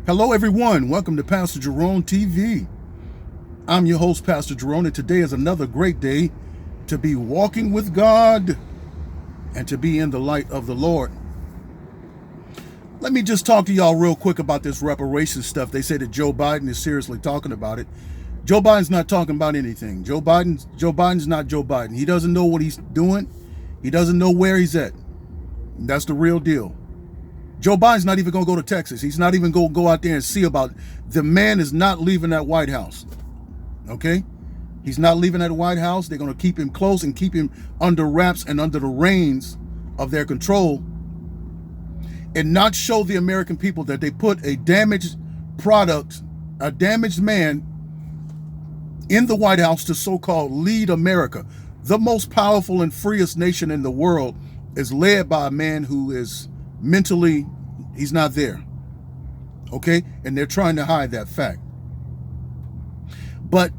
Hello, everyone. Welcome to Pastor Jeroneld TV. I'm your host, Pastor Jeroneld, and today is another great day to be walking with God and to be in the light of the Lord. Let me just talk to y'all real quick about this reparations stuff. They say that Joe Biden is seriously talking about it. Joe Biden's not talking about anything. Joe Biden's not Joe Biden. He doesn't know what he's doing. He doesn't know where he's at. That's the real deal. Joe Biden's not even going to go to Texas. He's not even going to go out there and see about it. The man is not leaving that White House. Okay? He's not leaving that White House. They're going to keep him close and keep him under wraps and under the reins of their control, and not show the American people that they put a damaged product, a damaged man in the White House to so-called lead America. The most powerful and freest nation in the world is led by a man who is mentally, he's not there. Okay? And they're trying to hide that fact. But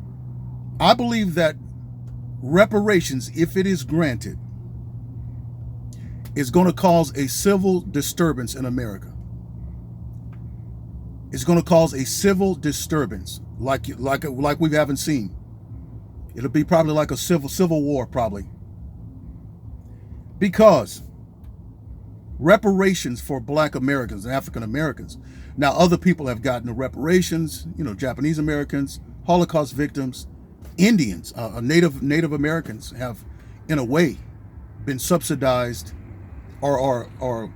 I believe that reparations, if it is granted, is going to cause a civil disturbance in America. It's going to cause a civil disturbance like we haven't seen. It'll be probably like a civil war, probably. Because reparations for Black Americans and African Americans. Now, other people have gotten the reparations, Japanese Americans, Holocaust victims, Indians, Native Americans have, in a way, been subsidized or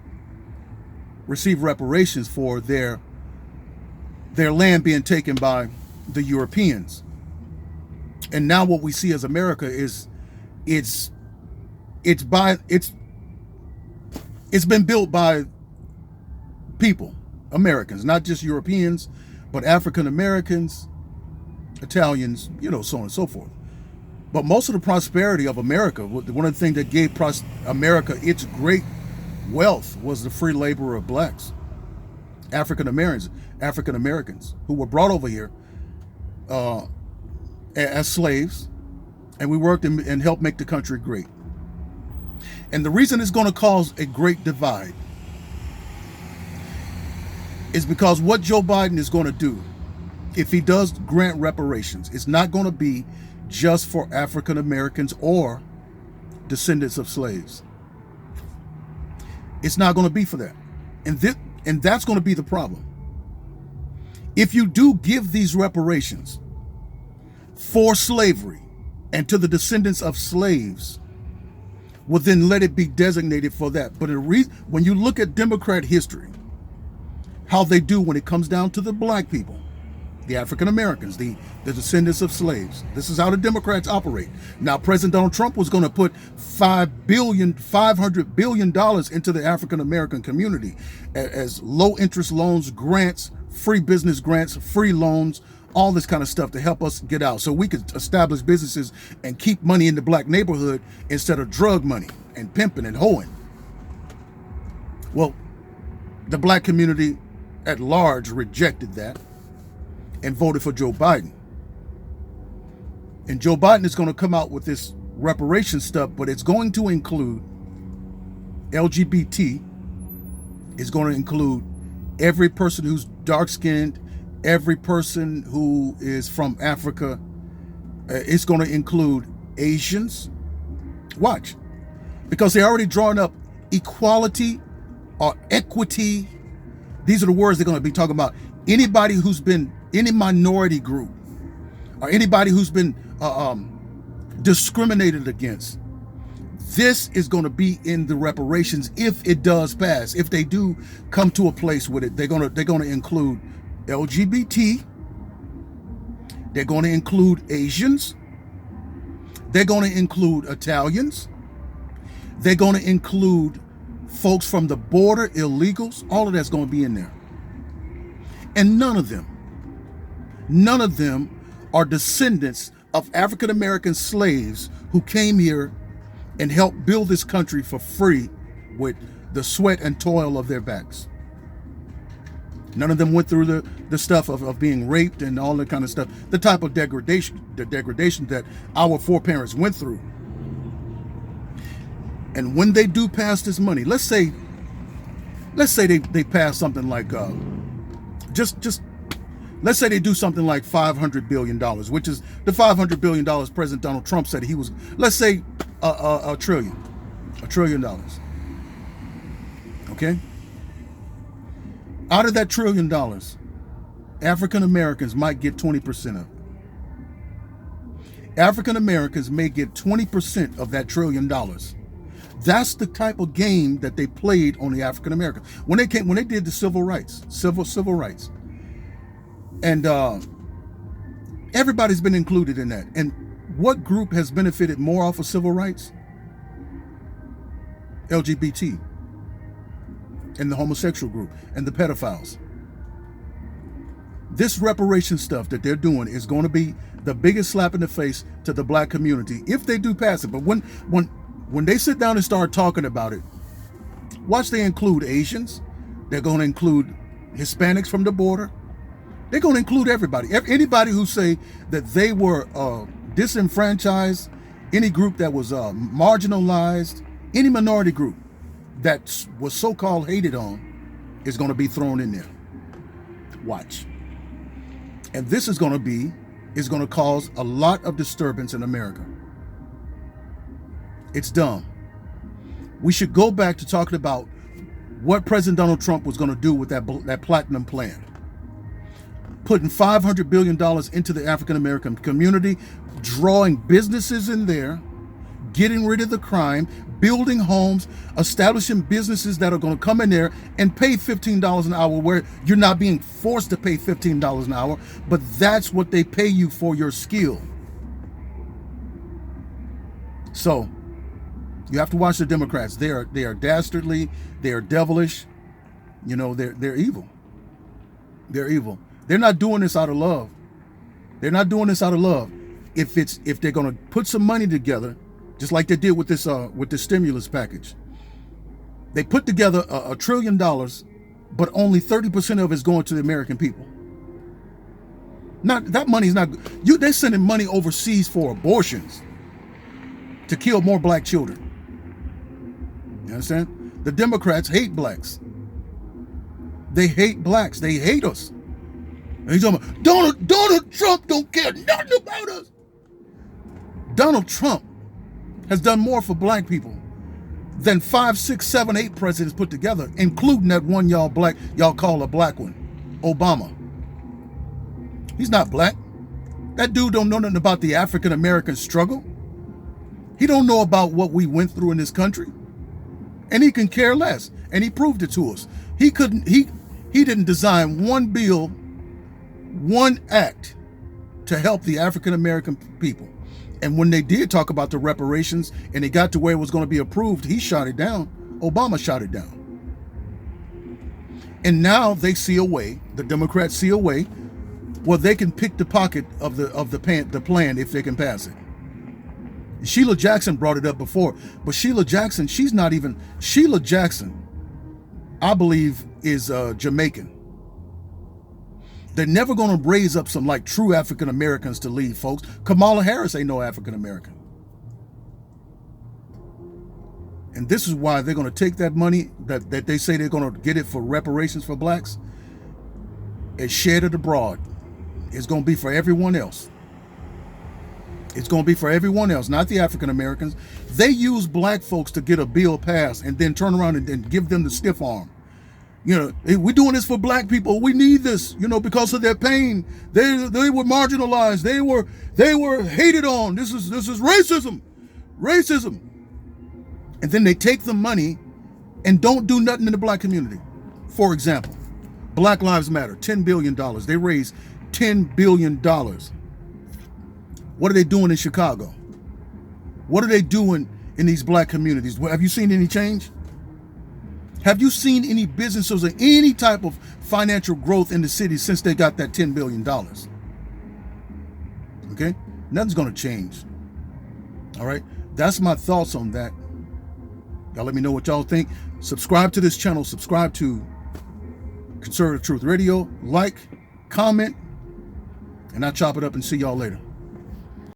receive reparations for their land being taken by the Europeans. And now what we see as America is it's been built by people, Americans, not just Europeans, but African Americans, Italians, so on and so forth. But most of the prosperity of America, one of the things that gave America its great wealth was the free labor of blacks, African Americans who were brought over here as slaves, and we worked and helped make the country great. And the reason it's going to cause a great divide is because what Joe Biden is going to do, if he does grant reparations, it's not going to be just for African Americans or descendants of slaves. It's not going to be for that. And that's going to be the problem. If you do give these reparations for slavery and to the descendants of slaves, well, then let it be designated for that. But when you look at Democrat history, how they do when it comes down to the Black people, the African Americans, the descendants of slaves, this is how the Democrats operate. Now, President Donald Trump was going to put $500 billion into the African American community as low interest loans, grants, free business grants, free loans, all this kind of stuff to help us get out so we could establish businesses and keep money in the Black neighborhood instead of drug money and pimping and hoeing. Well, the Black community at large rejected that and voted for Joe Biden. And Joe Biden is going to come out with this reparation stuff, but it's going to include LGBT, it's going to include every person who's dark-skinned, every person who is from Africa. It's going to include Asians. Watch. Because they're already drawing up equality or equity. These are the words they're going to be talking about. Anybody who's been, any minority group, or anybody who's been discriminated against, this is going to be in the reparations if it does pass. If they do come to a place with it, they're going to include LGBT, they're going to include Asians, they're going to include Italians, they're going to include folks from the border, illegals, all of that's going to be in there. And none of them are descendants of African American slaves who came here and helped build this country for free with the sweat and toil of their backs. None of them went through the stuff of being raped and all that kind of stuff, the type of degradation that our foreparents went through. And when they do pass this money, let's say they pass something like Just let's say they do something like $500 billion, which is the $500 billion President Donald Trump said he was, let's say $1 trillion. Okay? Out of that $1 trillion, African Americans might get 20% of it. African Americans may get 20% of that $1 trillion. That's the type of game that they played on the African Americans when they did the civil rights. And everybody's been included in that. And what group has benefited more off of civil rights? LGBT and the homosexual group and the pedophiles. This reparation stuff that they're doing is going to be the biggest slap in the face to the black community if they do pass it. But when they sit down and start talking about it, watch they include Asians. They're going to include Hispanics from the border. They're going to include everybody. Anybody who say that they were disenfranchised, any group that was marginalized, any minority group that was so-called hated on is going to be thrown in there. Watch. And this is going to cause a lot of disturbance in America. It's dumb. We should go back to talking about what President Donald Trump was going to do with that platinum plan. Putting $500 billion into the African American community, drawing businesses in there, getting rid of the crime, building homes, establishing businesses that are going to come in there and pay $15 an hour where you're not being forced to pay $15 an hour, but that's what they pay you for your skill. So you have to watch the Democrats. They are dastardly. They are devilish. You know, they're evil. They're evil. They're not doing this out of love. They're not doing this out of love. If they're going to put some money together, just like they did with this stimulus package, they put together $1 trillion, but only 30% of it's going to the American people. That money's not. They're sending money overseas for abortions to kill more black children. You understand? The Democrats hate blacks. They hate blacks. They hate us. And he's talking about Donald Trump don't care nothing about us. Donald Trump has done more for black people than 5, 6, 7, 8 presidents put together, including that one y'all call a black one, Obama. He's not black. That dude don't know nothing about the African American struggle. He don't know about what we went through in this country. And he can care less. And he proved it to us. He didn't design one bill, one act to help the African American people. And when they did talk about the reparations and it got to where it was going to be approved, he shot it down. Obama shot it down. And now they see a way, the Democrats see a way, where they can pick the pocket of the plan if they can pass it. Sheila Jackson brought it up before, but Sheila Jackson, Sheila Jackson, I believe, is Jamaican. They're never going to raise up some like true African Americans to lead, folks. Kamala Harris ain't no African American. And this is why they're going to take that money that they say they're going to get it for reparations for blacks and shed it abroad. It's going to be for everyone else. It's going to be for everyone else, not the African Americans. They use black folks to get a bill passed and then turn around and give them the stiff arm. You know, hey, we're doing this for black people. We need this, you know, because of their pain. They were marginalized. They were hated on. This is racism. And then they take the money and don't do nothing in the black community. For example, Black Lives Matter, $10 billion. They raised $10 billion. What are they doing in Chicago? What are they doing in these black communities? Have you seen any change? Have you seen any businesses or any type of financial growth in the city since they got that $10 billion? Okay? Nothing's going to change. All right? That's my thoughts on that. Y'all let me know what y'all think. Subscribe to this channel. Subscribe to Conservative Truth Radio. Like, comment, and I'll chop it up and see y'all later.